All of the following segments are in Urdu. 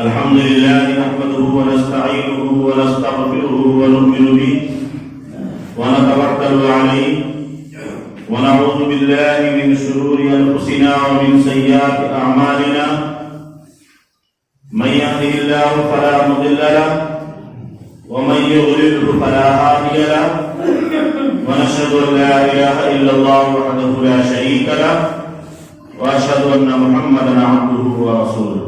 الحمد لله نحمده ونستعينه ونستغفره ونؤمن به ونتوكل عليه ونعوذ بالله من شرور أنفسنا ومن سيئات أعمالنا من يهده الله فلا مضل له ومن يضلله فلا هادي له ونشهد أن لا إله إلا الله وحده لا شريك له وأشهد أن محمدا عبده ورسوله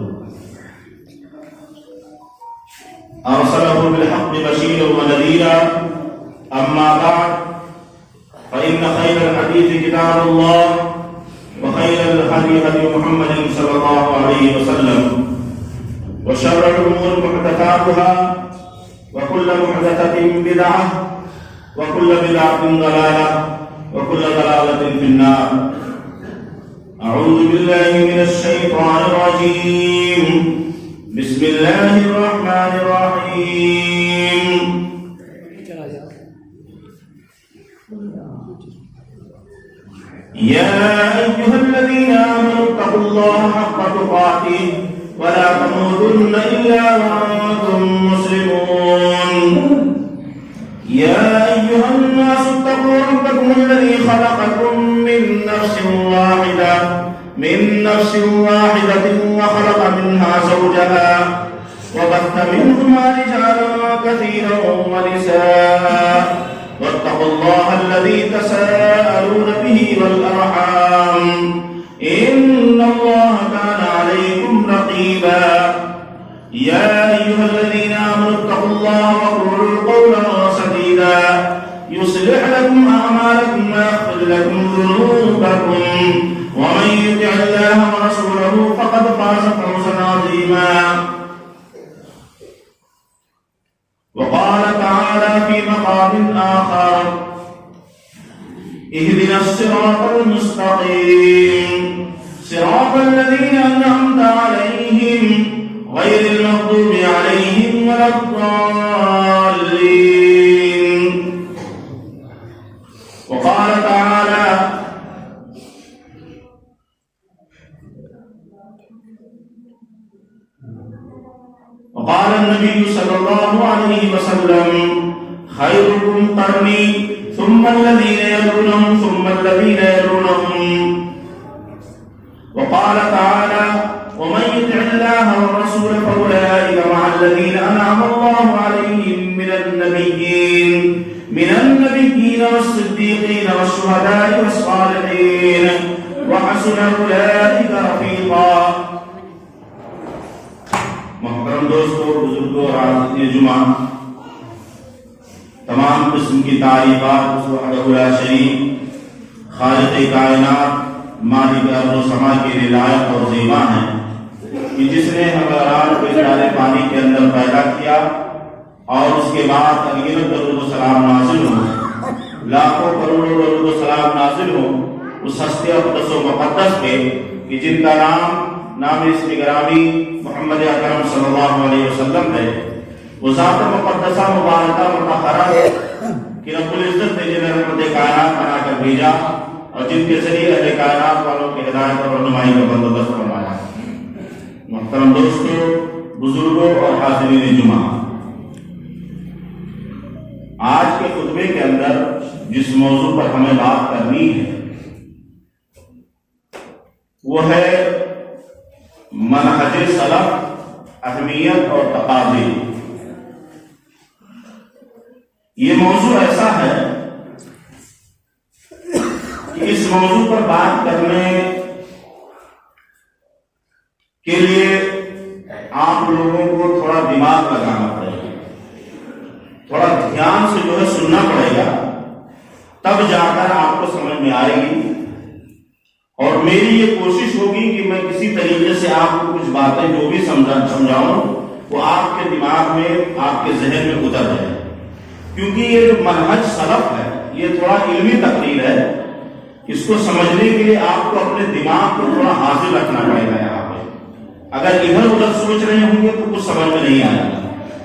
أرسله بالحق بشيرا ونذيرا أما بعد فإن خير الحديث كتاب الله وخير الهدي هدي محمد صلى الله عليه وسلم وشر الأمور محدثاتها وكل محدثة بدعة وكل بدعة ضلالة وكل ضلالة في النار. أعوذ بالله من الشيطان الرجيم. بسم الله الرحمن الرحيم. يا أيها الذين آمنوا اتقوا الله حق تقاته ولا تموتن إلا وأنتم مسلمون. يا أيها الناس اتقوا ربكم الذي خلقكم من نفس واحدة وخلق منها زوجها وبث منهما رجالا كثيرا ونساء واتقوا الله الذي تساءلون به والأرحام إن الله كان عليكم رقيبا. يا أيها الذين آمنوا اتقوا الله وقولوا قولا سديدا يصلح لكم أعمالكم ويغفر لكم ذنوبكم ومن يطع الله ورسوله فقد فاز فوزا عظيما. وقال تعالى في مقام آخر اهدنا الصراط المستقيم صراط الذين أنعمت عليهم غير المغضوب عليهم ولا الضالين. وقال تعالى وقال النبي صلى الله عليه وسلم خيركم قرني ثم الذين يلونهم ثم الذين يلونهم. وقال تعالى ومن يطع الله والرسول فأولئك مع الذين أنعم الله عليهم من النبيين والصديقين والشهداء والصالحين وحسن أولئك رفيقا. محترم دوستو، بزرگوں اور عزیزان جمعہ، تمام قسم کی تعریفات اس وحدہ لا شریک خالق کائنات مالک ارض و سما کے لیے لائق اور زیبا ہیں کہ جس نے ہمارا کو ادارے پانی کے اندر پیدا کیا اور اس کے بعد اگنت درود و سلام نازل ہو، لاکھوں کروڑوں درود و سلام نازل ہو اس ہستی اقدس و مقدس پہ کہ جن کا نام اسم گرامی محمد اکرم صلی اللہ علیہ وسلم ہے. وہ ذات مقدسہ مبارکہ مطہرہ ہے کہ رب العزت نے جنہیں رحمت کائنات بنا کر بھیجا اور جن کے ذریعے اہل کائنات والوں کی ہدایت اور رہنمائی کا بندوبست فرمایا. محترم دوستو، بزرگوں اور حاضرین جمعہ، آج کے خطبے کے اندر جس موضوع پر ہمیں بات کرنی ہے وہ ہے منہج سلف، اہمیت اور تقاضے. یہ موضوع ایسا ہے کہ اس موضوع پر بات کرنے کے لیے آپ لوگوں کو تھوڑا دماغ لگانا پڑے گا، تھوڑا دھیان سے جو ہے سننا پڑے گا، تب جا کر آپ کو سمجھ میں آئے گی. اور میری یہ کوشش ہوگی کہ میں کسی طریقے سے آپ کو کچھ باتیں جو بھی سمجھاؤں وہ آپ کے دماغ میں، آپ کے ذہن میں اتر جائے. کیونکہ یہ جو منہج سلف ہے یہ تھوڑا علمی تقریر ہے، اس کو سمجھنے کے لیے آپ کو اپنے دماغ کو تھوڑا حاضر رکھنا پڑے گا. یہاں پہ اگر ادھر ادھر سوچ رہے ہوں گے تو کچھ سمجھ میں نہیں آئے گا.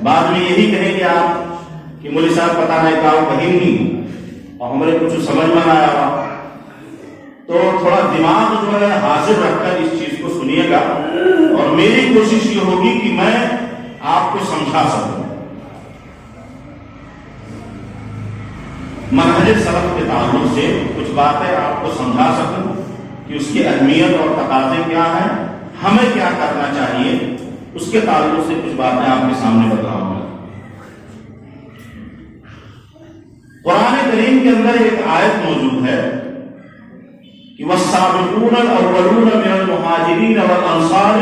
بعد میں یہی کہیں گے آپ کہ مولوی صاحب پتہ نہیں کہا کہیں نہیں اور ہمارے کچھ سمجھ میں نہ آیا. تو تھوڑا دماغ جو ہے حاضر رکھ کر اس چیز کو سنیے گا اور میری کوشش یہ ہوگی کہ میں آپ کو سمجھا سکوں، منہج سلف کے تعلق سے کچھ باتیں آپ کو سمجھا سکوں کہ اس کی اہمیت اور تقاضے کیا ہیں، ہمیں کیا کرنا چاہیے، اس کے تعلق سے کچھ باتیں آپ کے سامنے بتاؤں گا۔ قرآن کریم کے اندر ایک آیت موجود ہے کہ وَالسَّابِقُونَ الْأَوَّلُونَ مِنَ الْمُهَاجِرِينَ وَالْأَنصَارِ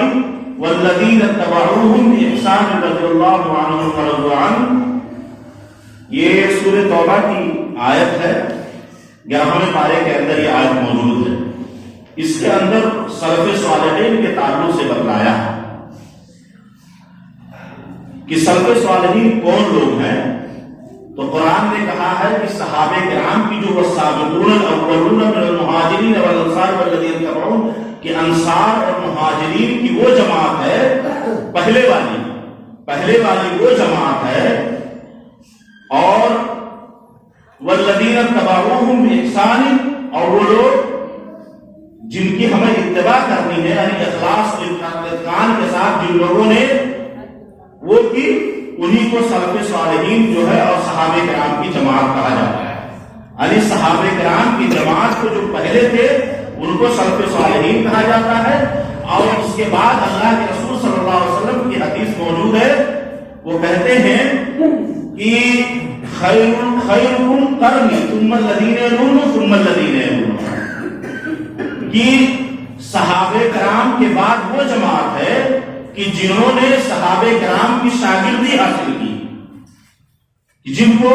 وَالَّذِينَ اتَّبَعُوهُم بِإِحْسَانٍ رَضِيَ اللَّهُ عَنْهُمْ وَرَضُوا عَنْهُ، یہ سورہ توبہ کی آیت ہے، 11ویں پارے کے اندر یہ آیت موجود ہے۔ اس کے اندر سلف صالحین کے تعلق سے بتلایا ہے کہ سلف صالحین کون لوگ ہیں، تو قرآن نے کہا ہے کہ صحابہ کرام کی جو والسابقون الاولون من المہاجرین والانصار والذین اتبعوہم، کہ انصار اور مہاجرین کی وہ جماعت ہے، پہلے والی وہ جماعت ہے، اور والذین اتبعوہم بإحسان، اور وہ لوگ جن کی ہمیں اتباع کرنی ہے، یعنی اخلاص و اتقان کے ساتھ جن لوگوں نے وہ کی، انہی کو سلف صالحین جو ہے اور صحابہ کرام کی جماعت کہا جاتا ہے۔ یعنی صحابہ کرام کی جماعت کو جو پہلے تھے ان کو سلف صالحین کہا جاتا ہے، اور اس کے بعد اللہ کے رسول صلی اللہ علیہ وسلم کی حدیث موجود ہے، وہ کہتے ہیں کہ خیرکم قرنی ثم الذین یلونہم ثم الذین یلونہم، کہ صحابہ کرام کے بعد وہ جماعت ہے کہ جنہوں نے صحابہ کرام کی شاگردی حاصل کی، جن کو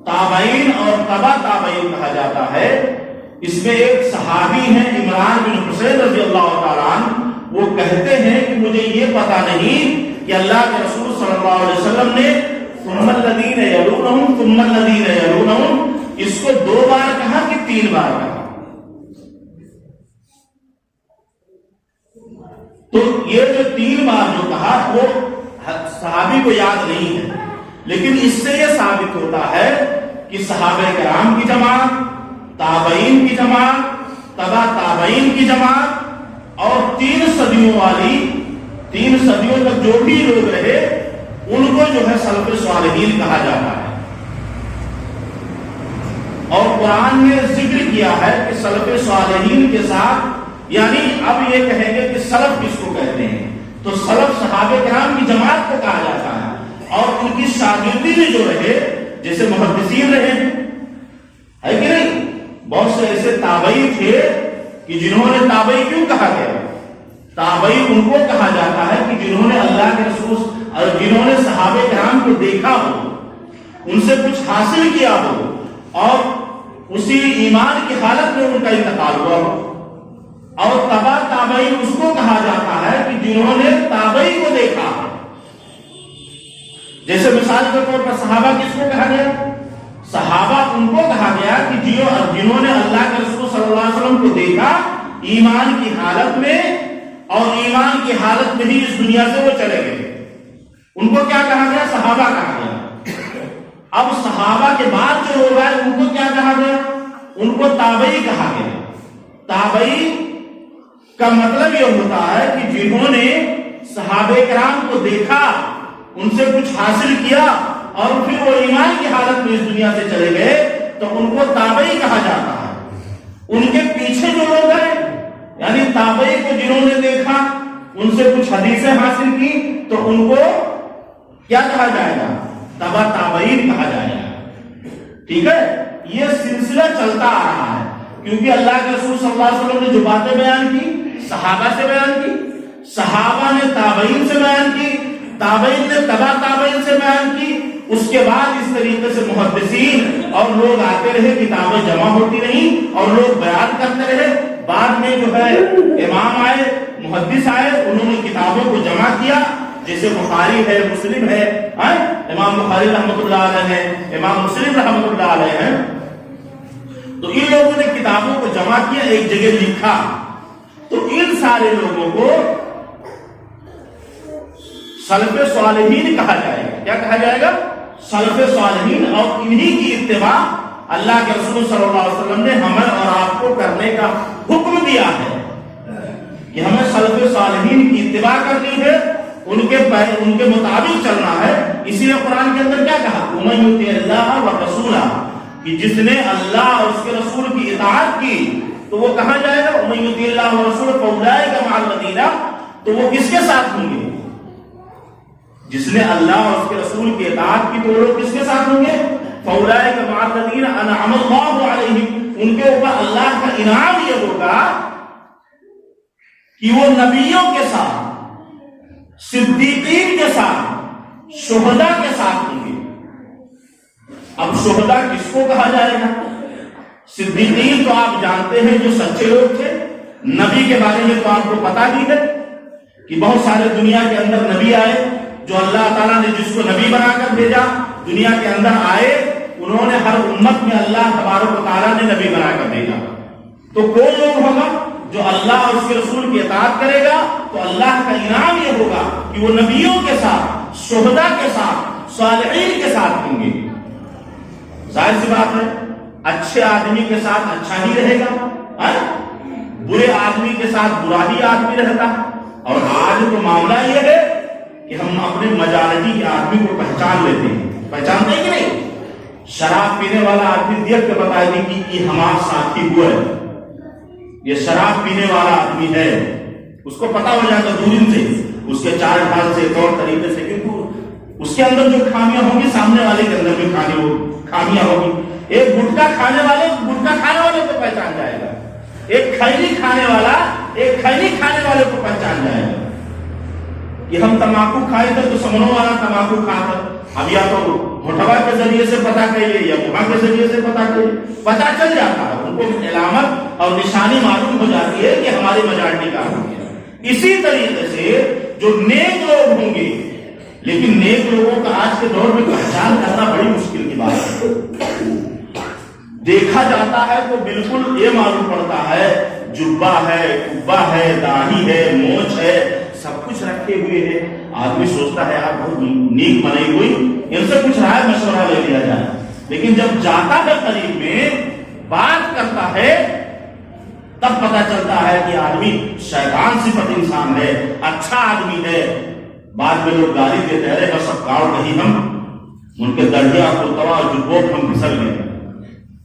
تابعین اور تبع تابعین کہا جاتا ہے۔ اس میں ایک صحابی ہیں عمران بن حسین رضی اللہ تعالیٰ عنہ، وہ کہتے ہیں کہ مجھے یہ پتا نہیں کہ اللہ کے رسول صلی اللہ علیہ وسلم نے ثم الذین یلونہم ثم الذین یلونہم اس کو 2 بار کہا کہ 3 بار کہا۔ تو یہ جو 3 بار جو کہا وہ صحابی کو یاد نہیں ہے، لیکن اس سے یہ ثابت ہوتا ہے کہ صحابہ کرام کی جماعت، تابعین کی جماعت، تبع تابعین کی جماعت، اور 3 صدیوں والی، 3 صدیوں تک جو بھی لوگ رہے ان کو جو ہے سلف صالحین کہا جاتا ہے۔ اور قرآن نے ذکر کیا ہے کہ سلف صالحین کے ساتھ، یعنی اب یہ کہیں گے کہ سلف کس کو کہتے ہیں، تو سلف صحابہ کرام کی جماعت کو کہا جاتا ہے، اور ان کی شاگردی میں جو رہے، جیسے محدثین رہے ہیں، ہے کہ نہیں؟ بہت سے ایسے تابعی تھے کہ جنہوں نے، تابعی کیوں کہا گیا؟ تابعی ان کو کہا جاتا ہے کہ جنہوں نے اللہ کے رسول اور جنہوں نے صحابہ کرام کو دیکھا ہو، ان سے کچھ حاصل کیا ہو، اور اسی ایمان کی حالت میں ان کا انتقال ہوا ہو۔ اور تبع تابعین اس کو کہا جاتا ہے کہ جنہوں نے تابعی کو دیکھا، جیسے مثال کے طور پر صحابہ کس کو کہا گیا؟ صحابہ ان کو کہا گیا کہ جنہوں نے اللہ کے رسول صلی اللہ علیہ وسلم کو دیکھا ایمان کی حالت میں، اور ایمان کی حالت میں ہی اس دنیا سے وہ چلے گئے، ان کو کیا کہا گیا؟ صحابہ کہا گیا۔ اب صحابہ کے بعد جو لوگ آئے ان کو کیا کہا گیا؟ ان کو تابعی کہا گیا۔ تابعی کا مطلب یہ ہوتا ہے کہ جنہوں نے صحابہ کرام کو دیکھا، ان سے کچھ حاصل کیا، اور پھر وہ ایمان کی حالت میں اس دنیا سے چلے گئے، تو ان کو تابعی کہا جاتا ہے۔ ان کے پیچھے جو لوگ ہیں، یعنی تابعی کو جنہوں نے دیکھا، ان سے کچھ حدیثیں حاصل کی، تو ان کو کیا کہا جائے گا؟ تبع تابعین کہا جائے گا۔ ٹھیک ہے، یہ سلسلہ چلتا آ رہا ہے، کیونکہ اللہ کے رسول صلی اللہ علیہ وسلم نے جو باتیں بیان کی صحابہ سے بیان کی، صحابہ نے تابعین سے بیان کی، تابعین نے تبع تابعین سے بیان کی، اس کے بعد اس طریقے سے محدثین اور لوگ آتے رہے، کتابیں جمع ہوتی رہیں اور لوگ بیان کرتے رہے۔ بعد میں جو ہے امام آئے، محدث آئے، انہوں نے کتابوں کو جمع کیا، جیسے بخاری ہے، مسلم ہے، امام بخاری رحمۃ اللہ علیہ ہے، امام مسلم رحمۃ اللہ علیہ ہیں، تو ان لوگوں نے کتابوں کو جمع کیا، ایک جگہ لکھا، تو ان سارے لوگوں کو سلف صالحین کہا جائے گا۔ کیا کہا جائے گا؟ سلف صالحین، اور انہی کی اتباع اللہ کے رسول صلی اللہ علیہ وسلم نے ہمیں اور آپ کو کرنے کا حکم دیا ہے، کہ ہمیں سلف صالحین کی اتباع کرنی ہے، ان کے مطابق چلنا ہے۔ اسی لیے قرآن کے اندر کیا کہا؟ وَمَن يُطِعِ اللَّهَ وَرَسُولَهُ، کہ جس نے اللہ اور اس کے رسول کی اطاعت کی تو وہ کہاں جائے گا؟ وَمَن يُطِعِ اللَّهَ وَرَسُولَهُ فَأُولَٰئِكَ مَعَ الَّذِينَ، تو وہ کس کے ساتھ ہوں گے؟ جس نے اللہ اور اس کے رسول کی اطاعت کی تو وہ لوگ کس کے ساتھ ہوں گے؟ فَأُولَٰئِكَ مَعَ الَّذِينَ أَنْعَمَ اللَّهُ عَلَيْهِمْ، ان کے اوپر اللہ کا انعام یہ ہوگا کہ وہ نبیوں کے ساتھ، صدیقین کے ساتھ، شہداء کے ساتھ ہوں گے۔ اب شہداء کس کو کہا جائے گا؟ صدیقین تو آپ جانتے ہیں جو سچے لوگ تھے، نبی کے بارے میں تو آپ کو پتا بھی ہے کہ بہت سارے دنیا کے اندر نبی آئے، جو اللہ تعالیٰ نے جس کو نبی بنا کر بھیجا دنیا کے اندر آئے، انہوں نے ہر امت میں اللہ تبارک و تعالیٰ نے نبی بنا کر بھیجا۔ تو کون لوگ ہوگا جو اللہ اور اس کے رسول کی اطاعت کرے گا؟ تو اللہ کا انعام یہ ہوگا کہ وہ نبیوں کے ساتھ، شہداء کے ساتھ، صالحین کے ساتھ ہوں گے۔ ظاہر سی بات ہے اچھے آدمی کے ساتھ اچھا ہی رہے گا، برے آدمی کے ساتھ برا ہی آدمی رہتا۔ اور آج تو معاملہ یہ ہے کہ ہم اپنے میجارٹی کے آدمی کو پہچان لیتے ہیں، پہچانتے ہیں کہ نہیں؟ شراب پینے والا آدمی دیکھ کے بتائے گی کہ یہ ہمارا ساتھی ہوا ہے، یہ شراب پینے والا آدمی ہے، اس کو پتا ہو جائے گا دور سے، اس کے چال ڈھال سے، طور طریقے سے، کیونکہ اس کے اندر جو خامیاں ہوں گی سامنے والے کے اندر بھی خامیاں ہوگی۔ ایک گٹکا کھانے والے کو پہچان جائے گا، ایک خیری کھانے والے کو پہچان جائے گا کہ ہم تمباکو کھائے تھے تو سمنوں والا تمباکو کھاتا، اب یا تو ہوٹوا کے ذریعے سے پتا کریے یا وہاں کے ذریعے سے پتا کریے، پتا چل جاتا ہے، ان کو علامت اور نشانی معلوم ہو جاتی ہے کہ ہماری میجارٹی کا ہو گیا۔ اسی طریقے سے جو نیک لوگ ہوں گے، لیکن نیک لوگوں کا آج کے دور میں پہچان کرنا بڑی مشکل کی بات ہے۔ دیکھا جاتا ہے تو بالکل یہ معلوم پڑتا ہے جبہ ہے، قبہ ہے، داڑھی ہے، مونچھ ہے، سب کچھ رکھے ہوئے ہیں، آدمی سوچتا ہے یار بہت نیک بنائی ہوئی، ان سے کچھ رائے مشورہ لے لیا جائے، لیکن جب جاتا ہے قریب میں بات کرتا ہے تب پتا چلتا ہے کہ آدمی شیطان صفت انسان ہے، اچھا آدمی ہے۔ بعد میں لوگ گالی دیتے ہیں، بس اب کاؤ نہیں، ہم ان کے درجہ اور جبوں ہم پھسل گئے،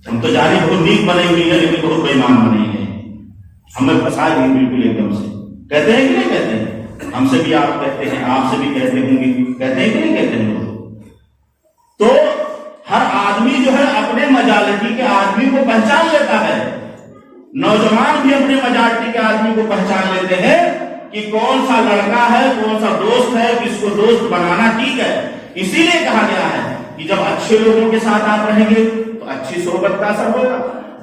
ہم تو جاری بہت نیک بنے ہوئی ہے لیکن بہت بے ایمان بنے ہیں، ہمیں پھنسا گئی بالکل ایک دم سے۔ کہتے ہیں کہ نہیں کہتے ہیں؟ ہم سے بھی آپ کہتے ہیں، آپ سے بھی کہتے ہوں گے، کہتے ہیں کہ نہیں کہتے ہیں لوگ؟ تو ہر آدمی جو ہے اپنے میجارٹی کے آدمی کو پہچان لیتا ہے، نوجوان بھی اپنے میجارٹی کے آدمی کو پہچان لیتے ہیں کہ کون سا لڑکا ہے، کون سا دوست ہے، کس کو دوست بنانا ٹھیک ہے۔ اسی لیے کہا گیا ہے کہ جب اچھے لوگوں کے ساتھ آپ رہیں گے تو اچھی صحبت کا اثر ہوگا،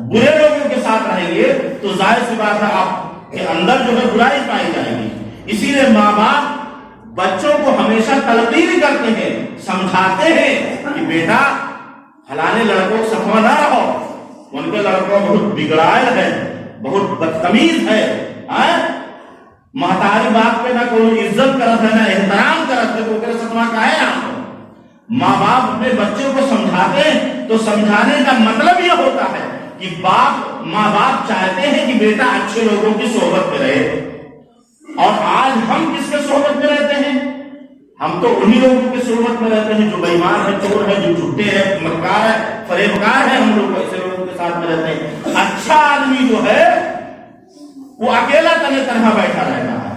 برے لوگوں کے ساتھ رہیں گے تو ظاہر سی بات ہے آپ کے اندر جو ہے برائی پائی جائے گی۔ اسی لیے ماں باپ بچوں کو ہمیشہ تلقین کرتے ہیں، سمجھاتے ہیں کہ بیٹا فلانے لڑکوں کو سفر نہ رہو، ان کے لڑکوں بہت بگڑائل ہے، بہت بدتمیز ہے، محتاج باپ پہ نہ کوئی عزت کرت ہے نہ احترام کرت ہے، تو تیرے ستما کا ہے آپ۔ ماں باپ اپنے بچوں کو سمجھاتے ہیں تو سمجھانے کا مطلب یہ ہوتا ہے کہ ماں باپ چاہتے ہیں کہ بیٹا اچھے لوگوں کی صحبت میں رہے۔ اور آج ہم کس کے صحبت میں رہتے ہیں؟ ہم تو انہی لوگوں کی صحبت میں رہتے ہیں جو بے ایمان ہے، چور ہے، جو جھوٹے ہیں، مکار ہے، فریبکار ہے، ہم لوگ ایسے لوگوں کے ساتھ میں رہتے ہیں۔ اچھا آدمی جو ہے وہ اکیلا تنہا بیٹھا رہتا ہے،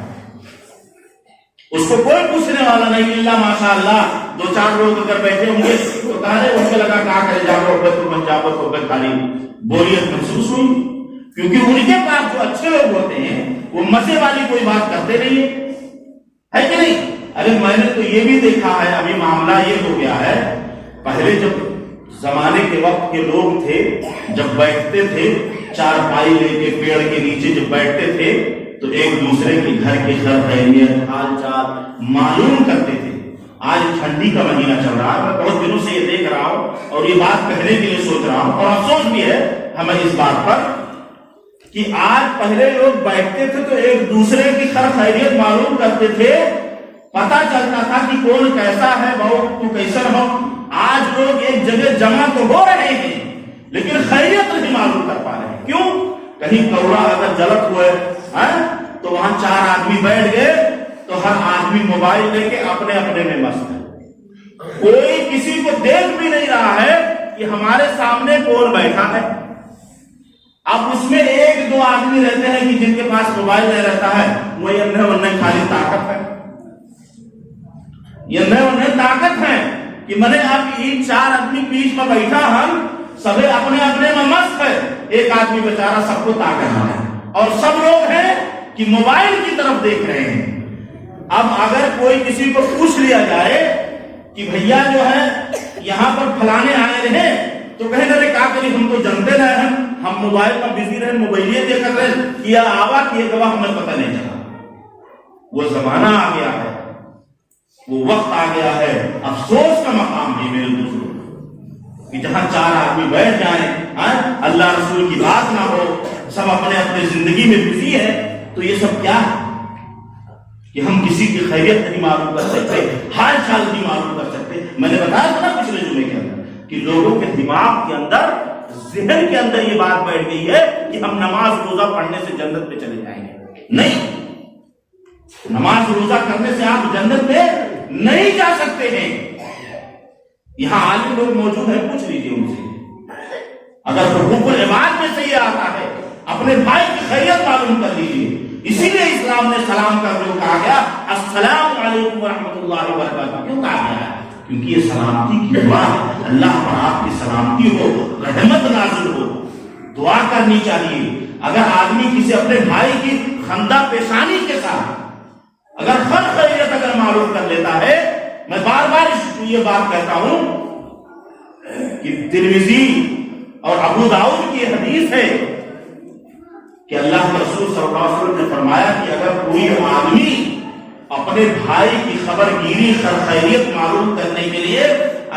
اس کو کوئی پوچھنے والا نہیں، اللہ ماشاء اللہ دو چار لوگ اگر بیٹھے ہوں گے تو کہا ان کے لگا کہا کرے جاؤ پنجابت ہو گئے، خالی بوریت محسوس ہوئی، کیونکہ ان کے پاس جو اچھے لوگ ہوتے ہیں وہ مزے والی کوئی بات کرتے نہیں ہے کہ نہیں؟ ارے میں نے تو یہ بھی دیکھا ہے، ابھی معاملہ یہ ہو گیا ہے، پہلے جب زمانے کے وقت کے لوگ تھے جب بیٹھتے تھے چارپائی لے کے پیڑ کے نیچے جب بیٹھتے تھے تو ایک دوسرے کے گھر کے خیر خیریت حال چال معلوم کرتے تھے۔ آج ٹھنڈی کا مہینہ چل رہا ہے، میں بہت دنوں سے یہ دیکھ رہا ہوں اور یہ بات کہنے کے لیے سوچ رہا ہوں، اور افسوس بھی ہے ہمیں اس بات پر کہ آج پہلے لوگ بیٹھتے تھے تو ایک دوسرے کی خیر خیریت معلوم کرتے تھے، پتا چلتا تھا کہ کون کیسا ہے، بہو تو کیسا ہو۔ آج لوگ ایک جگہ جمع تو ہو رہے ہیں لیکن خیریت نہیں معلوم کر پا رہے ہیں، کیوں؟ کہیں کوڑا اگر جلت ہوئے تو تو وہاں 4 آدمی بیٹھ گئے تو ہر آدمی موبائل لے کے اپنے اپنے میں مست ہے، کوئی کسی کو دیکھ بھی نہیں رہا ہے کہ ہمارے سامنے کون بیٹھا ہے۔ اب اس میں 1-2 آدمی رہتے ہیں کہ جن کے پاس موبائل نہیں رہتا ہے، وہ یہ خالی طاقت ہے، یہ طاقت ہے کہ میں نے اب یہ 4 آدمی بیچ میں بیٹھا، ہم سبھی اپنے اپنے میں مست ہے، ایک آدمی بیچارہ سب کو طاقت ہے، اور سب لوگ ہیں کہ موبائل کی طرف دیکھ رہے ہیں۔ اب اگر کوئی کسی کو پوچھ لیا جائے کہ بھیا جو ہے یہاں پر فلانے آئے رہے، تو کہیں گے کیا کری، ہم تو جانتے رہے ہیں، ہم موبائل میں بزی رہے، موبائل دیکھ رہے، کیا آوا کیے گواہ ہمیں پتہ نہیں چلا۔ وہ زمانہ آ گیا ہے، وہ وقت آ گیا ہے، افسوس کا مقام بھی میرے دوستوں کہ جہاں 4 آدمی بیٹھ جائیں، اللہ رسول کی بات نہ ہو، سب اپنے اپنے زندگی میں بزی ہے، تو یہ سب کیا ہے کہ ہم کسی کی خیریت نہیں معلوم کر سکتے، حال چال نہیں معلوم کر سکتے۔ میں نے بتایا تھا نا پچھلے جمعے کے اندر کہ لوگوں کے دماغ کے اندر، ذہن کے اندر یہ بات بیٹھ گئی ہے کہ ہم نماز روزہ پڑھنے سے جنت میں چلے جائیں گے۔ نہیں، نماز روزہ کرنے سے آپ جنت میں نہیں جا سکتے ہیں۔ یہاں عالم لوگ موجود ہیں، پوچھ لیجیے ان سے، اگر حقوق العباد میں سے یہ آتا ہے اپنے بھائی کی خیریت معلوم کر لیجیے۔ اسی لیے اسلام نے سلام کا جو کہا گیا، السلام علیکم ورحمۃ اللہ وبرکاتہ، کیوں کہا گیا ہے؟ کیونکہ یہ سلامتی کی دعا ہے، اللہ پر آپ کی سلامتی ہو، رحمت نازل ہو، دعا کرنی چاہیے۔ اگر آدمی کسی اپنے بھائی کی خندہ پیشانی کے ساتھ اگر خیریت اگر معلوم کر لیتا ہے، میں بار بار یہ بات کہتا ہوں کہ ترمذی اور ابو داؤد کی حدیث ہے کہ اللہ کے رسول صلی اللہ علیہ وسلم نے فرمایا کہ اگر کوئی آدمی اپنے بھائی کی خبر گیری خیریت معلوم کرنے کے لیے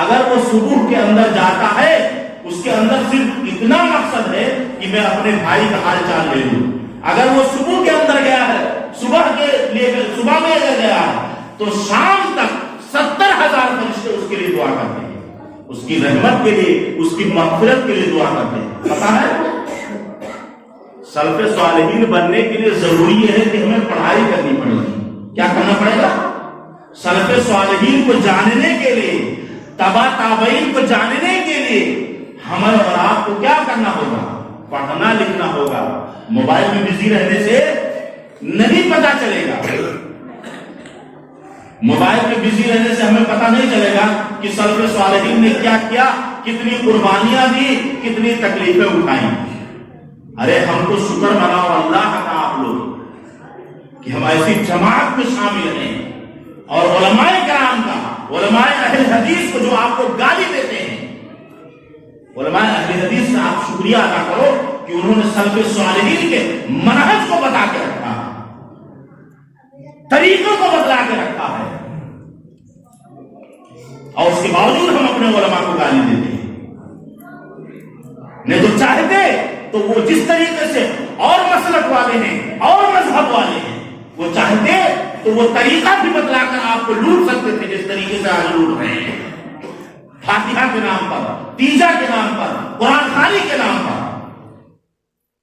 اگر وہ صبح کے اندر جاتا ہے، اس کے اندر صرف اتنا مقصد ہے کہ میں اپنے بھائی کا حال چال لے لوں، اگر وہ صبح کے اندر گیا ہے، صبح میں اگر گیا ہے، تو شام تک 70,000 فرشتے اس کے لیے دعا کرتے ہیں، اس کی رحمت کے لیے، اس کی مغفرت کے لیے دعا کرتے ہیں۔ پتا ہے سلف صالحین بننے کے لیے ضروری ہے کہ ہمیں پڑھائی کرنی پڑے گی۔ کیا کرنا پڑے گا؟ سلف صالحین کو جاننے کے لیے، تبع تابعین کو جاننے کے لیے ہمیں اور آپ کو کیا کرنا ہوگا؟ پڑھنا لکھنا ہوگا۔ موبائل میں بزی رہنے سے نہیں پتا چلے گا، موبائل میں بزی رہنے سے ہمیں پتا نہیں چلے گا کہ سلف صالحین نے کیا کیا، کتنی قربانیاں دی، کتنی تکلیفیں اٹھائیں۔ ارے ہم تو شکر مناؤ اللہ کا آپ لوگ کہ ہم ایسی جماعت میں شامل ہیں، اور علماء کرام کا، علماء اہل حدیث کو جو آپ کو گالی دیتے ہیں، علماء اہل حدیث سے آپ شکریہ ادا کرو کہ انہوں نے سلف صالحین کے منہج کو بتا کے رکھا ہے، طریقوں کو بتلا کے رکھا ہے، اور اس کے باوجود ہم اپنے علماء کو گالی دیتے ہیں۔ نہیں تو چاہتے تو وہ جس طریقے سے اور مسلک والے ہیں اور مذہب والے ہیں، وہ چاہتے تو وہ طریقہ بھی بتلا کر آپ کو لوٹ سکتے تھے، جس طریقے سے آج لوٹ رہے ہیں، فاتحہ کے نام پر، تیجا کے نام پر، قرآن خوانی کے نام پر،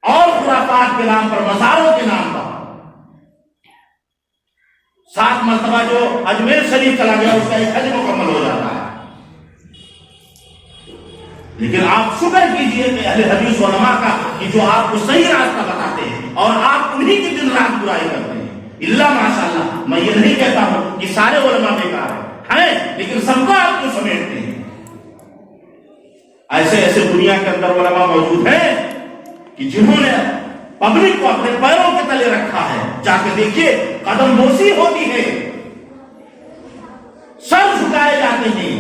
اور خرافات کے نام پر، مزاروں کے نام پر۔ 7 مرتبہ جو اجمیر شریف چلا گیا اس کا ایک حج مکمل ہو جاتا ہے، لیکن آپ شکر کیجئے کہ اہل حدیث علماء کا کہ جو آپ کو صحیح راستہ بتاتے ہیں اور آپ انہی کی دن رات برائی کرتے ہیں۔ اللہ ماشاءاللہ، میں یہ نہیں کہتا ہوں کہ سارے علماء بیکار ہیں، لیکن سب کو آپ کو سمیٹتے ہیں۔ ایسے ایسے دنیا کے اندر علماء موجود ہیں کہ جنہوں نے پبلک کو اپنے پیروں کے تلے رکھا ہے۔ جا کے دیکھیے، قدم بوسی ہوتی ہے، سر جھکائے جاتے ہیں،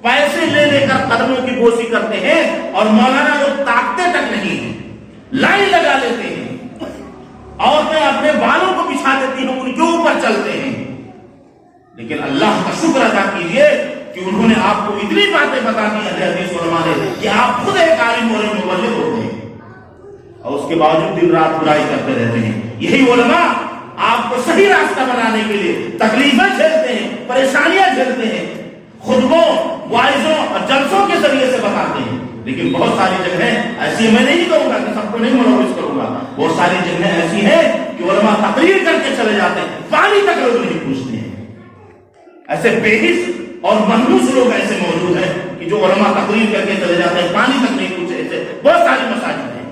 پیسے لے لے کر قدموں کی بوسی کرتے ہیں، اور مولانا لوگ تاکتے تک نہیں، لائن لگا لیتے ہیں، عورتیں اپنے بالوں کو بچھا دیتی ہیں، ان کے اوپر چلتے ہیں۔ لیکن اللہ کا شکر ادا کیجئے کہ انہوں نے آپ کو اتنی باتیں بتا دی اہل حدیث علماء نے کہ آپ خود ایک عالم اور مبلغ ہوتے ہیں، اور اس کے باوجود دن رات برائی کرتے رہتے ہیں۔ یہی علماء آپ کو صحیح راستہ بنانے کے لیے تکلیفیں جھیلتے ہیں، پریشانیاں جھیلتے ہیں، خطبوں، واعظوں اور جلسوں کے ذریعے سے بتاتے ہیں۔ لیکن بہت ساری جگہیں ایسی، میں نہیں کہوں گا کہ سب کو نہیں ملوث کروں گا، بہت ساری جگہیں ایسی ہیں کہ کہ علماء تقریر کر کے چلے جاتے ہیں، پانی تک لوگ نہیں پوچھتے ہیں. ایسے بےحس اور منحوس لوگ ایسے موجود ہیں کہ جو علماء تقریر کر کے چلے جاتے ہیں، پانی تک نہیں پوچھتے. ایسے بہت ساری مساجد ہیں.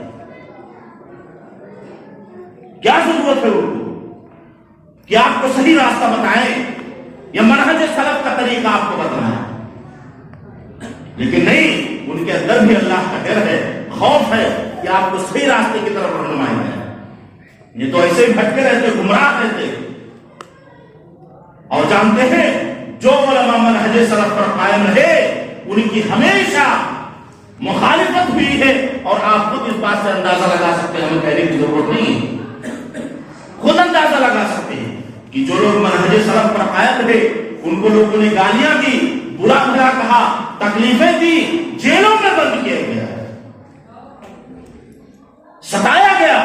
کیا ضرورت ہے ان کو کہ آپ کو صحیح راستہ بتائیں یا منہج سلف کا طریقہ آپ کو بتانا ہے؟ لیکن نہیں، ان کے اندر بھی اللہ کا ڈر ہے، خوف ہے کہ آپ کو صحیح راستے کی طرف رہنمائی ہے. یہ تو ایسے ہی بھٹکے رہتے، گمراہ رہتے. اور جانتے ہیں جو علماء منہج سلف پر قائم رہے ان کی ہمیشہ مخالفت ہوئی ہے. اور آپ خود اس بات سے اندازہ لگا سکتے ہیں، ہمیں کہنے کی ضرورت نہیں، خود اندازہ لگا سکتے ہیں کہ جو لوگ منہج سلف پر قائم رہے ان کو لوگوں نے گالیاں دی، برا بھلا کہا، تکلیفیں دی، جیلوں میں بند کیا گیا، ستایا گیا،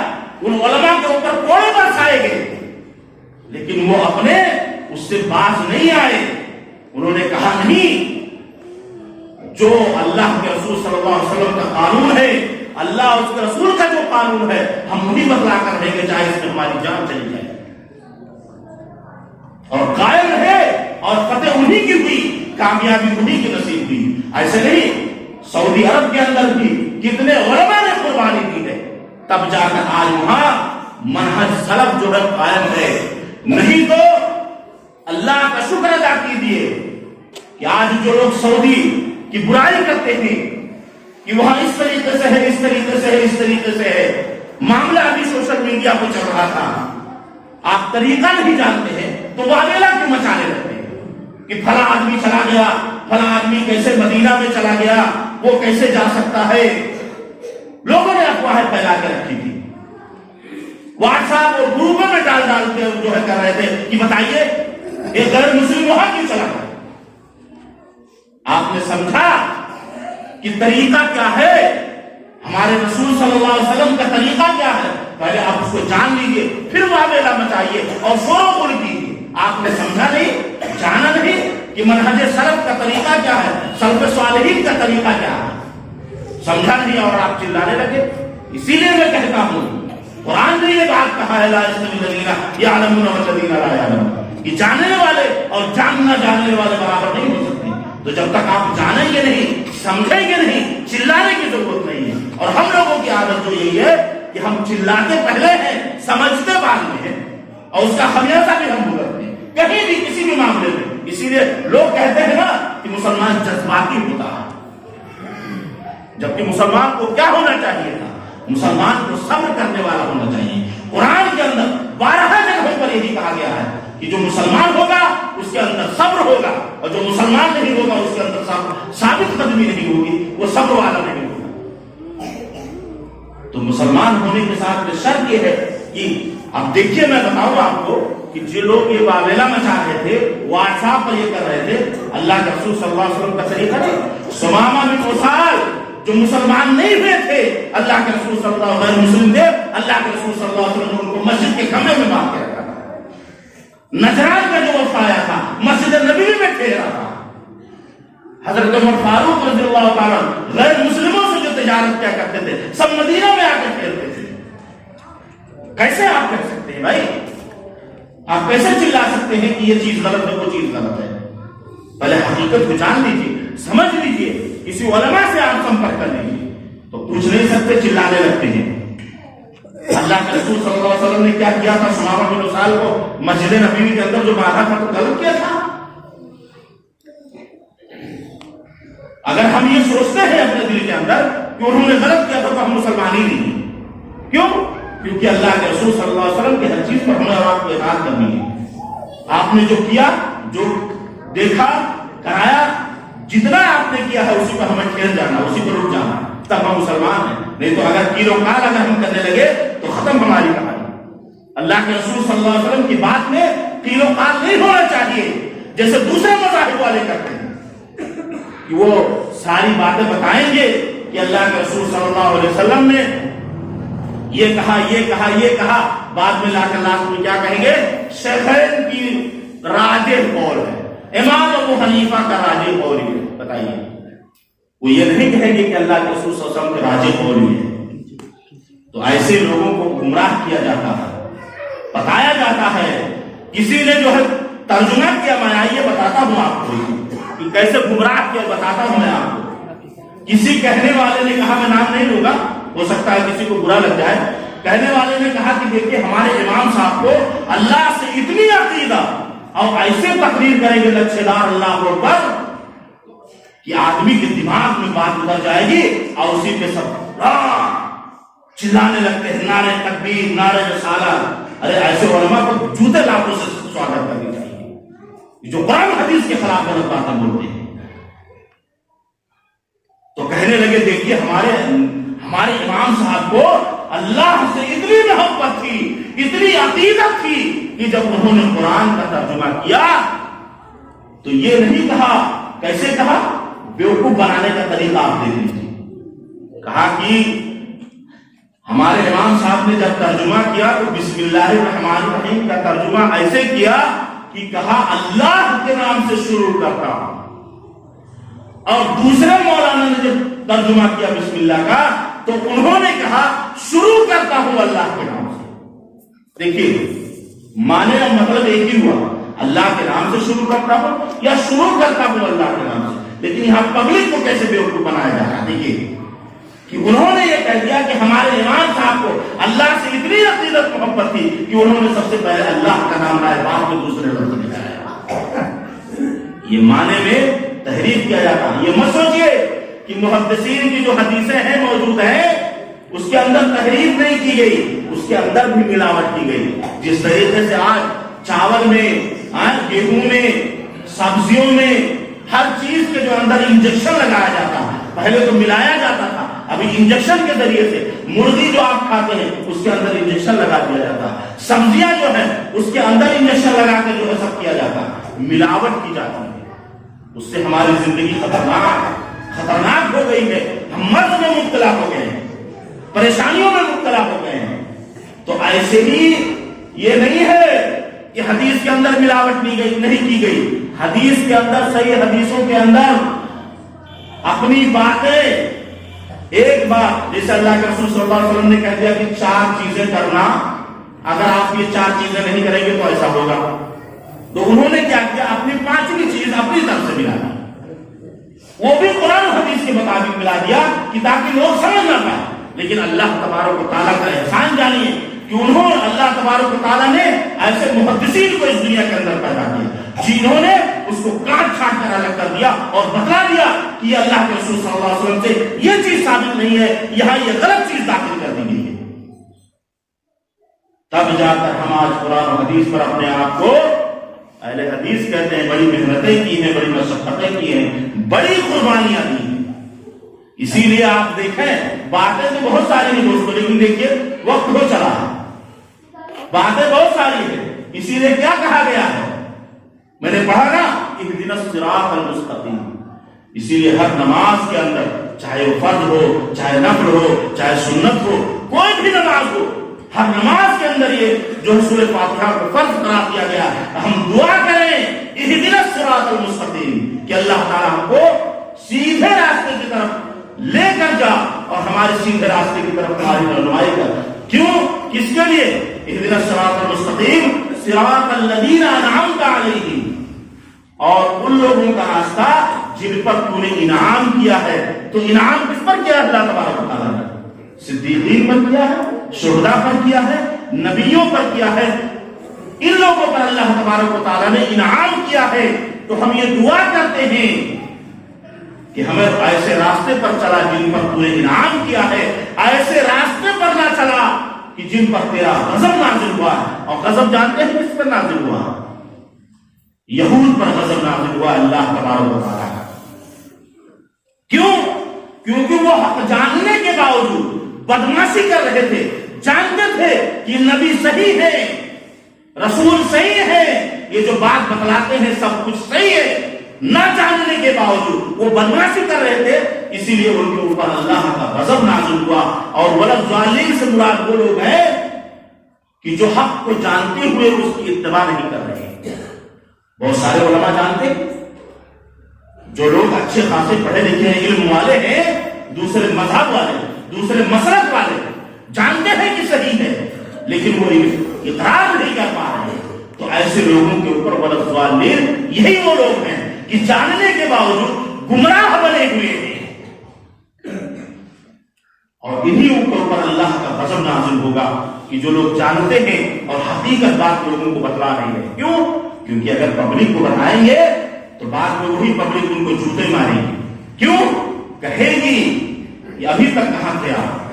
ان علماء کے اوپر کوڑے برسائے گئے. لیکن وہ اپنے اس سے باز نہیں آئے. انہوں نے کہا نہیں، جو اللہ کے رسول صلی اللہ علیہ وسلم کا قانون ہے، اللہ اور اس کے رسول کا جو قانون ہے، ہم وہی بتلا کر رہیں گے چاہے اس میں ہماری جان چلی جائے. اور قائم رہے اور فتح انہی کی ہوئی، کامیابی انہی کی نصیب ہوئی. ایسے نہیں، سعودی عرب کے اندر بھی کتنے علماء نے قربانی دی ہے، تب جا کر آج وہاں منہج سلف جو ہے قائم ہے. نہیں تو اللہ کا شکر ادا کیجیے کہ آج جو لوگ سعودی کی برائی کرتے ہیں کہ وہاں اس طریقے سے ہے، اس طریقے سے ہے، اس طریقے سے ہے. معاملہ ابھی سوشل میڈیا پہ چل رہا تھا، آپ طریقہ نہیں جانتے ہیں تو واویلا کیوں مچانے لگتے ہیں کہ فلاں آدمی چلا گیا، فلاں آدمی کیسے مدینہ میں چلا گیا، وہ کیسے جا سکتا ہے. لوگوں نے افواہیں پھیلا کے رکھی تھی، واٹس ایپ اور گروپوں میں ڈال کے جو ہے کر رہے تھے کہ بتائیے ایک غیر مسلم وہاں کیوں چلا گیا. آپ نے سمجھا کہ طریقہ کیا ہے، ہمارے رسول صلی اللہ علیہ وسلم کا طریقہ کیا ہے. پہلے آپ اس کو جان لیجئے، پھر واویلا مچائیے اور شور و غل کیجیے. آپ نے سمجھا نہیں، جانا نہیں کہ منہج سلف کا طریقہ کیا ہے، سلف صالحین کا طریقہ کیا ہے. سمجھا نہیں اور آپ چلانے لگے. اسی لیے میں کہتا ہوں قرآن نے یہ بات کہا ہے لا یستوی الذین یعلمون والذین لا یعلمون، کہ جاننے والے اور جاننا جاننے والے برابر نہیں ہو سکتے. تو جب تک آپ جانیں گے نہیں، سمجھیں گے نہیں، چلانے کی ضرورت نہیں ہے. اور ہم لوگوں کی عادت جو یہی ہے کہ ہم چلاتے پہلے ہیں، سمجھتے بعد میں ہیں، اور اس کا خمیازہ بھی ہم بھگتتے ہیں کہیں بھی کسی بھی معاملے میں. اسی لیے لوگ کہتے ہیں نا کہ مسلمان جذباتی ہوتا ہے، جبکہ مسلمان کو کیا ہونا چاہیے تھا؟ مسلمان کو صبر کرنے والا ہونا چاہیے. قرآن کے اندر 12 جگہوں پر یہی کہا گیا ہے کہ جو مسلمان ہوگا اس کے اندر صبر ہوگا، اور جو مسلمان نہیں ہوگا اس کے اندر ثابت قدمی نہیں ہوگی، وہ صبر والا نہیں ہوگا. تو مسلمان ہونے کے ساتھ شرط یہ ہے کہ اب دیکھیے میں بتاؤں آپ کو کہ جو لوگ یہ واویلا مچا رہے تھے، واٹس ایپ پر یہ کر رہے تھے، اللہ کے رسول صلی اللہ علیہ وسلم کا طریقہ نہیں. سمامہ بن اسال جو مسلمان نہیں ہوئے تھے، اللہ کے رسول صلی اللہ علیہ وسلم تھے، اللہ کے رسول صلی اللہ علیہ وسلم نے ان کو مسجد کے کمرے میں باندھ کے رکھا تھا. نجران کا جو وفد آیا تھا مسجد نبوی میں ٹھہرا تھا. حضرت عمر فاروق رضی اللہ تعالیٰ غیر مسلموں سے جو تجارت کیا کرتے تھے سب مدینہ میں آ کے ٹھہرتے تھے. کیسے آپ کہہ سکتے ہیں بھائی، آپ کیسے چلا سکتے ہیں کہ یہ چیز غلط ہے وہ چیز غلط ہے؟ پہلے حقیقت کو جان لیجیے، سمجھ لیجیے، کسی علماء سے آپ سمپرک کر لیجیے. تو پوچھ نہیں سکتے، چلانے لگتے ہیں. اللہ کے رسول صلی اللہ علیہ وسلم نے کیا کیا تھا؟ سمامہ بن اسال کو مسجد نبوی کے اندر جو باندھا تھا تو غلط کیا تھا. اگر ہم یہ سوچتے ہیں اپنے دل کے اندر کہ انہوں نے غلط کیا تھا تو ہم مسلمان ہی نہیں ہیں. کیوں؟ کیونکہ اللہ کے رسول صلی اللہ علیہ وسلم کی ہر چیز پر ہمیں اور آپ کو اطاعت کرنی ہے. آپ نے جو کیا، جو دیکھا، کرایا، جتنا آپ نے کیا ہے اسی پر ہمیں ٹھہر جانا، اسی پر رک جانا، تب ہم مسلمان ہیں. نہیں تو اگر کیلو کال اگر ہم کرنے لگے تو ختم ہماری کہانی. اللہ کے رسول صلی اللہ علیہ وسلم کی بات میں کیلو کال نہیں ہونا چاہیے جیسے دوسرے مذاہب والے کرتے ہیں کہ وہ ساری باتیں بتائیں گے کہ اللہ کے رسول صلی اللہ علیہ وسلم نے یہ کہا، یہ کہا، یہ کہا، بعد میں لا کر لاسٹ میں کیا کہیں گے؟ شیخین کی راجح قول ہے، امام ابو حنیفہ کا راجح قول ہے. بتائیے، وہ یہ نہیں کہیں گے کہ اللہ کے رسول صلی اللہ علیہ وسلم کے راجح قول ہے. تو ایسے لوگوں کو گمراہ کیا جاتا ہے. بتایا جاتا ہے. کسی نے جو ہے ترجمہ کیا، میں آئیے بتاتا ہوں آپ کو کہ کیسے گمراہ کیا، بتاتا ہوں میں آپ کو. کسی کہنے والے نے کہا، میں نام نہیں لوں گا، ہو سکتا ہے کسی کو برا لگ جائے، کہنے والے نے کہا کہ دیکھیے ہمارے امام صاحب کو اللہ سے اتنی عقیدہ اور ایسے تقریر کریں گے لچھے دار اللہ اکبر کہ آدمی کے دماغ میں بات اتر جائے گی اور اسی پہ سب چلانے لگتے ہیں، نعرے تکبیر، نعرے رسالت. ارے ایسے علماء کو جوتے لاکھوں سے سواگت کرنی چاہیے جو قرآن حدیث کے خلاف غلط باتیں بولتے ہیں. تو کہنے لگے دیکھیے ہمارے امام صاحب کو اللہ سے اتنی محبت تھی، اتنی عقیدت تھی کہ جب انہوں نے قرآن کا ترجمہ کیا تو یہ نہیں کہا، کیسے کہا، بیوقوف بنانے کا طریقہ آپ دیکھ لیجیے. کہا کہ ہمارے امام صاحب نے جب ترجمہ کیا تو بسم اللہ الرحمن الرحیم کا ترجمہ ایسے کیا کہ کہا اللہ کے نام سے شروع کرتا ہوں. اور دوسرے مولانا نے جب ترجمہ کیا بسم اللہ کا تو انہوں نے کہا شروع کرتا ہوں اللہ کے نام سے. دیکھیے معنی اور مطلب ایک ہی ہوا، اللہ کے نام سے شروع کرتا ہوں یا شروع کرتا ہوں اللہ کے نام سے. لیکن یہاں پبلک کو کیسے بیوقوف بنایا جا رہا ہے. دیکھیے کہ انہوں نے یہ کہہ دیا کہ ہمارے امام صاحب کو اللہ سے اتنی عقیدت محبت تھی کہ انہوں نے سب سے پہلے اللہ کا نام لائے، بعد میں دوسرے لفظ نکالا. یہ معنی میں تحریف کیا جاتا ہے. یہ مت سوچئے کہ محدثین کی جو حدیثیں ہیں موجود ہیں اس کے اندر تحریف نہیں کی گئی، اس کے اندر بھی ملاوٹ کی گئی. جس طریقے سے آج چاول میں، گیہوں میں، سبزیوں میں، ہر چیز کے جو اندر انجیکشن لگایا جاتا ہے، پہلے تو ملایا جاتا تھا، ابھی انجیکشن کے ذریعے سے مرغی جو آپ کھاتے ہیں اس کے اندر انجیکشن لگا دیا جاتا ہے، سبزیاں جو ہیں اس کے اندر انجیکشن لگا کے جو ہے سب کیا جاتا ہے، ملاوٹ کی جاتی ہے. اس سے ہماری زندگی خطرناک ہو گئی ہے. ہم مرض میں مبتلا ہو گئے ہیں، پریشانیوں میں مبتلا ہو گئے ہیں. تو ایسے ہی یہ نہیں ہے کہ حدیث کے اندر ملاوٹ نہیں کی گئی. حدیث کے اندر، صحیح حدیثوں کے اندر اپنی باتیں ایک بات، جیسے اللہ کے رسول صلی اللہ علیہ وسلم نے کہہ دیا کہ 4 چیزیں کرنا، اگر آپ یہ 4 چیزیں نہیں کریں گے تو ایسا ہوگا. تو انہوں نے کیا کیا، اپنی 5ویں چیز اپنی طرف سے ملا دی، وہ بھی قرآن حدیث کے مطابق ملا دیا کہ تاکہ لوگ سمجھ نہ پائے. لیکن اللہ تبارک و تعالیٰ کا احسان جانیے کہ اللہ تبارک و تعالیٰ نے ایسے محدثین کو اس دنیا کے اندر پیدا کیا جنہوں نے اس کو کاٹ چھانٹ کر الگ کر دیا اور بتلا دیا کہ یہ اللہ کے رسول صلی اللہ علیہ وسلم سے یہ چیز ثابت نہیں ہے، یہاں یہ غلط چیز داخل کر دی گئی ہے. تب جا کر ہم آج قرآن و حدیث پر اپنے آپ کو اہل حدیث کہتے ہیں. بڑی محنتیں کی ہیں، بڑی مشقتیں کی ہیں، بڑی قربانیاں دی ہیں. اسی لیے آپ دیکھیں باتیں تو بہت ساری ہیں دوستوں، لیکن دیکھیے وقت ہو چلا ہے، باتیں بہت ساری ہیں. اسی لیے کیا کہا گیا ہے، میں نے پڑھا نا اہدنا الصراط المستقیم. اسی لیے ہر نماز کے اندر، چاہے وہ فرض ہو، چاہے نفل ہو، چاہے سنت ہو، کوئی بھی نماز ہو، ہر نماز کے اندر یہ جو سورہ فاتحہ کو فرض قرار دیا گیا، ہم دعا کریں اہدنا الصراط المستقیم کہ اللہ تعالیٰ ہم کو سیدھے راستے کی طرف لے کر جا اور ہمارے سیدھے راستے کی طرف ہماری رہنمائی کر. کیوں؟ کس کے لیے؟ اہدنا الصراط المستقیم صراط الذین انعمت علیہم، اور ان لوگوں کا راستہ جن پر تو نے انعام کیا ہے. تو انعام کس پر کیا ہے؟ اللہ تبارک و تعالیٰ نے صدیقین پر کیا ہے، شہداء پر کیا ہے، نبیوں پر کیا ہے. ان لوگوں پر اللہ تبارک و تعالیٰ نے انعام کیا ہے. تو ہم یہ دعا کرتے ہیں کہ ہمیں ایسے راستے پر چلا جن پر تو نے انعام کیا ہے، ایسے راستے پر نہ چلا کہ جن پر تیرا غضب نازل ہوا ہے. اور غضب جانتے ہیں کس پر نازل ہوا؟ یہود پر غضب نازل ہوا اللہ تبارک و تعالیٰ کا. کیوں؟ کیونکہ وہ حق جاننے کے باوجود بدمعاشی کر رہے تھے. جانتے تھے کہ نبی صحیح ہے، رسول صحیح ہے، یہ جو بات بتلاتے ہیں سب کچھ صحیح ہے، نہ جاننے کے باوجود وہ بدمعاشی کر رہے تھے. اسی لیے ان کے اوپر اللہ کا غضب نازل ہوا. اور وَلَضَّالِّینَ سے مراد وہ لوگ ہیں کہ جو حق کو جانتے ہوئے اس کی اتباع نہیں کر رہے. بہت سارے علماء جانتے، جو لوگ اچھے خاصے پڑھے لکھے ہیں، علم والے ہیں، دوسرے مذہب والے، دوسرے مسلک والے، جانتے ہیں کہ صحیح ہے، لیکن وہ اقرار نہیں کر پا رہے ہیں، تو ایسے لوگوں کے اوپر ولضالین، یہی وہ لوگ ہیں کہ جاننے کے باوجود گمراہ بنے ہوئے ہیں، اور انہی کے اوپر اللہ کا غضب نازل ہوگا کہ جو لوگ جانتے ہیں اور حقیقت بات لوگوں کو بتلا رہے ہیں۔ کیوں؟ کیونکہ اگر پبلک کو بتائیں گے تو بعد میں وہی پبلک ان کو جوتے مارے گی۔ کیوں؟ کہے گی کہ ابھی تک کہاں تھے آپ؟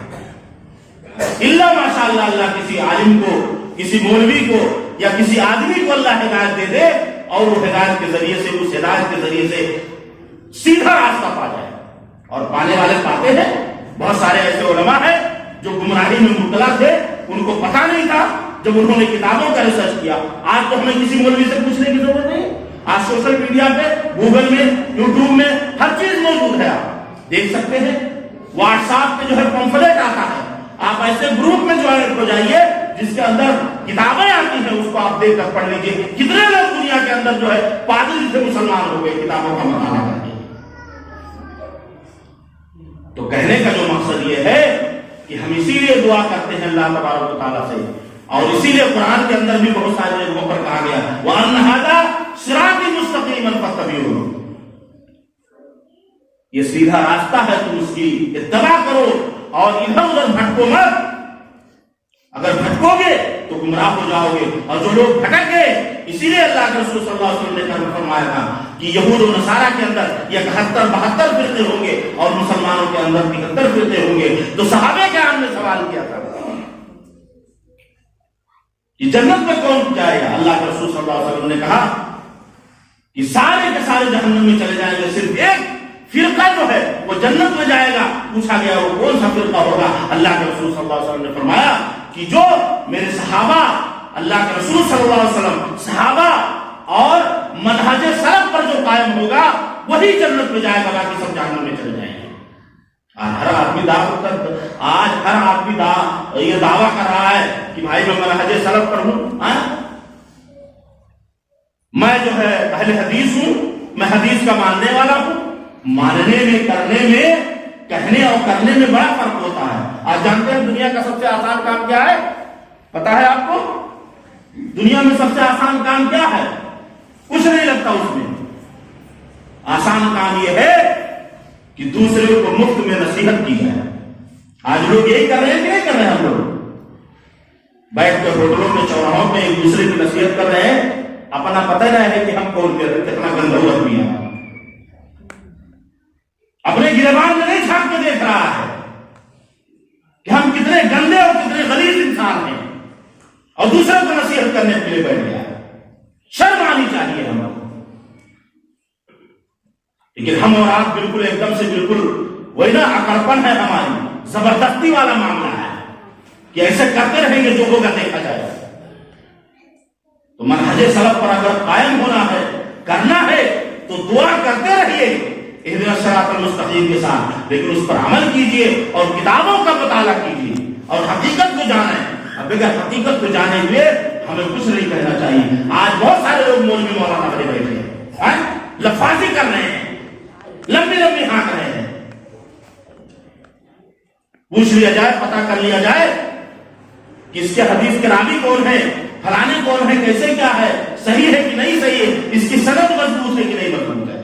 اللہ ماشاء اللہ، اللہ کسی عالم کو، کسی مولوی کو یا کسی آدمی کو اللہ ہدایت دے دے اور وہ ہدایت کے ذریعے سے، اس ہدایت کے ذریعے سے سیدھا راستہ پا جائے، اور پانے والے پاتے ہیں۔ بہت سارے ایسے علماء ہیں جو گمراہی میں مبتلا تھے، ان کو پتا نہیں تھا، جب انہوں نے کتابوں کا ریسرچ کیا۔ آج تو ہمیں کسی مولوی سے پوچھنے کی ضرورت نہیں، آج سوشل میڈیا پہ، گوگل میں، یوٹیوب میں ہر چیز موجود ہے، آپ دیکھ سکتے ہیں۔ واٹس ایپ پہ جو ہے پمفلیٹ آتا ہے، آپ ایسے گروپ میں جوائن ہو جائیے جس کے اندر کتابیں آتی ہیں، اس کو آپ دیکھ کر پڑھ لیجیے۔ کتنے لوگ دنیا کے اندر جو ہے پادری سے مسلمان ہو گئے کتابوں کا مطالعہ کر کے۔ تو کہنے کا جو مقصد یہ ہے کہ ہم اسی لیے دعا کرتے ہیں اللہ تبارک و تعالیٰ سے، اور اسی لیے قرآن کے اندر بھی بہت سارے جگہوں پر کہا گیا وَأَنَّ هَذَا صِرَاطِي مُسْتَقِيمًا فَاتَّبِعُوهُ، یہ سیدھا راستہ ہے، تم اس کی اتباع کرو اور ادھر ادھر بھٹکو مت۔ اگر بھٹکو گے تو گمراہ ہو جاؤ گے، اور جو لوگ بھٹک گئے، اسی لیے اللہ کے رسول صلی اللہ علیہ وسلم نے فرمایا تھا کہ یہود و نصارہ کے اندر 71-72 فرقے ہوں گے اور مسلمانوں کے اندر 73 فرقے ہوں گے۔ تو صحابہ کرام نے سوال کیا تھا کہ جنت میں کون جائے گا؟ اللہ کے رسول صلی اللہ علیہ وسلم نے کہا کہ سارے کے سارے جہنم میں چلے جائیں گے، صرف ایک فرقہ جو ہے وہ جنت میں جائے گا۔ پوچھا گیا وہ کون سا فرقہ ہوگا؟ اللہ کے رسول صلی اللہ علیہ وسلم نے فرمایا کہ جو میرے صحابہ، اللہ کے رسول صلی اللہ علیہ وسلم، صحابہ اور منہج سلف پر جو قائم ہوگا وہی جنت میں جائے گا، باقی سب جہنم میں چلے جائیں گے۔ ہر آدمی آج ہر آدمی یہ دعویٰ کر رہا ہے کہ بھائی میں منہج سلف پر ہوں، میں جو ہے اہل حدیث ہوں، میں حدیث کا ماننے والا ہوں۔ ماننے میں، کرنے میں، کہنے اور کرنے میں بڑا فرق ہوتا ہے۔ آج جانتے ہیں دنیا کا سب سے آسان کام کیا ہے؟ پتا ہے آپ کو دنیا میں سب سے آسان کام کیا ہے؟ کچھ نہیں لگتا اس میں۔ آسان کام یہ ہے کہ دوسرے کو مفت میں نصیحت کی جائے۔ آج لوگ یہی کر رہے ہیں کہ نہیں کر رہے ہیں؟ ہم لوگ بیٹھ کر ہوٹلوں میں، چوراہوں میں ایک دوسرے کی نصیحت کر رہے ہیں، اپنا پتہ نہ ہے کہ ہم کون کر رہے ہیں، کتنا گندہ آدمی ہے، اپنے گریبان میں نہیں چھانک کے دیکھ رہا ہے کہ ہم کتنے گندے اور کتنے غلیظ انسان ہیں، اور دوسرے کو نصیحت کرنے کے لیے بیٹھ گیا ہے۔ شرم آنی چاہیے ہم لوگ۔ لیکن ہم اور آپ بالکل ایک دم سے بالکل وہی نا اکڑپن ہے ہماری، زبردستی والا معاملہ ہے کہ ایسے کرتے رہیں گے، جو ہوگا دیکھا جائے گا۔ تو منہج سلف پر اگر قائم ہونا ہے، کرنا ہے، تو دعا کرتے رہیے اہدنا الصراط المستقیم کے ساتھ، لیکن اس پر عمل کیجئے اور کتابوں کا مطالعہ کیجئے اور حقیقت کو جانیں۔ اب اگر حقیقت کو جانے ہوئے ہمیں کچھ نہیں کہنا چاہیے۔ آج بہت سارے لوگ مولوی مولانا بنے بیٹھے ہیں، لفاظی کر رہے ہیں، لمبی لمبی ہانک رہے ہیں۔ پوچھ لیا جائے، پتا کر لیا جائے کہ اس کے حدیث کے راوی کون ہے، فلانے کون ہے، کیسے کیا ہے، صحیح ہے کہ نہیں صحیح ہے، اس کی سند مضبوط ہے کہ نہیں مضبوط ہے۔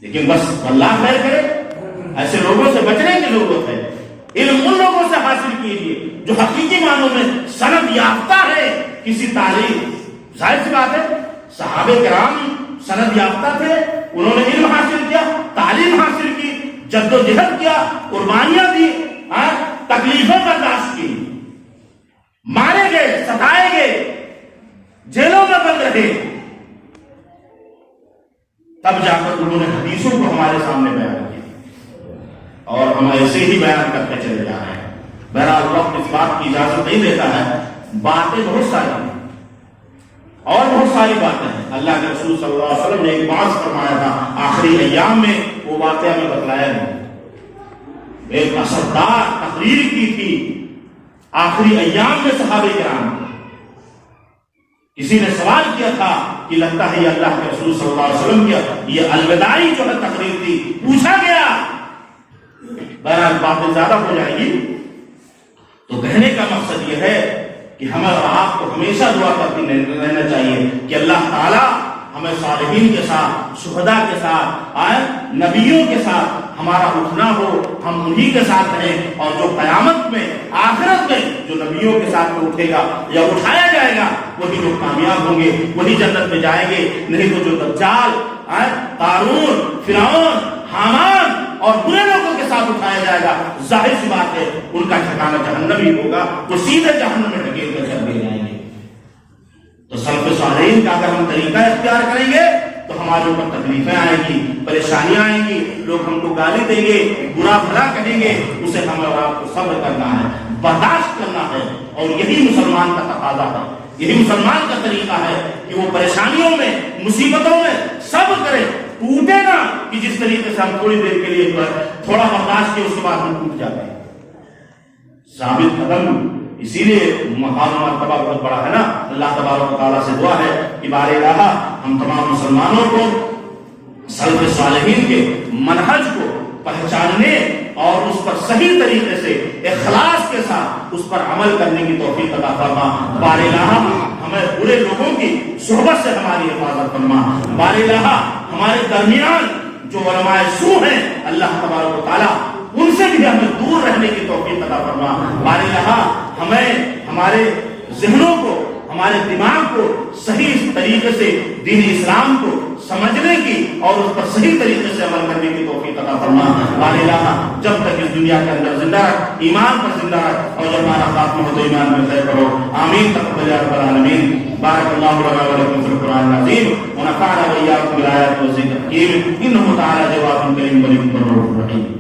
لیکن بس اللہ خیر کرے، ایسے لوگوں سے بچنے کی ضرورت ہے۔ علم ان لوگوں سے حاصل کیجیے جو حقیقی معنوں میں سند یافتہ ہے کسی تعلیم۔ ظاہر سی بات ہے، صحابہ کرام سند یافتہ تھے، انہوں نے علم حاصل کیا، تعلیم حاصل کی، جد و جہد کیا، قربانیاں دی، تکلیفیں برداشت کی، مارے گئے، ستائے گئے، جیلوں میں بند رہے، تب جا کر انہوں نے حدیثوں کو ہمارے سامنے بیان کیا، اور ہم ایسے ہی بیان کرتے چلے جا رہے ہیں۔ بہرحال وقت اس بات کی اجازت نہیں دیتا ہے، باتیں بہت ساری ہیں اور بہت ساری باتیں ہیں۔ اللہ کے رسول صلی اللہ علیہ وسلم نے ایک بات فرمایا تھا آخری ایام میں، وہ باتیں ہمیں بتلایا نہیں۔ ایک اثردار تقریر کی تھی آخری ایام میں صحابہ کرام۔ کسی نے سوال کیا تھا کہ لگتا ہے یہ اللہ کے رسول صلی اللہ علیہ وسلم کی یہ الوداعی جو ہے تقریر تھی، پوچھا گیا۔ بہرحال باتیں زیادہ ہو جائیں گی، تو کہنے کا مقصد یہ ہے کہ ہمیں اور آپ کو ہمیشہ دعا کرتے رہنا چاہیے کہ اللہ تعالیٰ ہمیں صالحین کے ساتھ، شہداء کے ساتھ، نبیوں کے ساتھ ہمارا اٹھنا ہو، ہم انہی کے ساتھ رہیں، اور جو قیامت میں آخرت میں جو نبیوں کے ساتھ میں اٹھے گا یا اٹھایا جائے گا وہی لوگ کامیاب ہوں گے، وہی جنت میں جائیں گے. نہیں تو جو دجال، قارون، فرعون، حامان اور برے لوگوں کے ساتھ اٹھایا جائے گا، ظاہر سی بات ہے ان کا ٹھکانہ جہنم ہی ہوگا، وہ سیدھے جہنم میں ڈھکیل کر چل دیے جائیں گے. تو سلف صالحین کا اگر ہم طریقہ اختیار کریں گے تو ہمارے اوپر تکلیفیں آئیں گی، پریشانیاں آئیں گی، لوگ ہم کو گالی دیں گے، برا بھلا کہیں گے، اسے ہمیں اور آپ کو صبر کرنا ہے، برداشت کرنا ہے. اور یہی مسلمان کا تقاضا ہے، یہی مسلمان کا طریقہ ہے کہ وہ پریشانیوں میں، مصیبتوں میں صبر کرے، ٹوٹے نہ کہ جس طریقے سے ہم تھوڑی دیر کے لیے تھوڑا برداشت کیے اس کے بعد ہم ٹوٹ جاتے ہیں. ثابت قدم. اسی لیے مقام مرتبہ بہت بڑا ہے نا. اللہ تبارک و تعالیٰ سے دعا ہے کہ بار الہ ہم تمام مسلمانوں کو سلف صالحین کے منہج کو پہچاننے اور اس پر صحیح طریقے سے اخلاص کے ساتھ اس پر عمل کرنے کی توفیق عطا فرما. بار الہ ہمیں برے لوگوں کی صحبت سے ہماری حفاظت فرما. بار الہ ہمارے درمیان جو علماء سو ہیں اللہ تبارک و تعالیٰ ان سے بھی ہمیں دور رہنے کی توفیق عطا فرما. بار الہ ہمیں ہمارے ذہنوں کو، ہمارے دماغ کو صحیح طریقے سے دین اسلام کو سمجھنے کی اور اس پر صحیح طریقے سے عمل کرنے کی توفیق عطا فرما. بار الہ جب تک اس دنیا کے اندر زندہ رکھ، ایمان پر زندہ رکھ، اور جب ہمارا خاتمہ ہو تو ایمان میں طے کرو. آمین. تقبل یا رب العالمین. بارک اللہ لنا ولکم فی القرآن العظیم ونفعنا وإياكم بالآیات والذکر الحکیم. انہ تعالی جواد کریم ولیم الرحیم.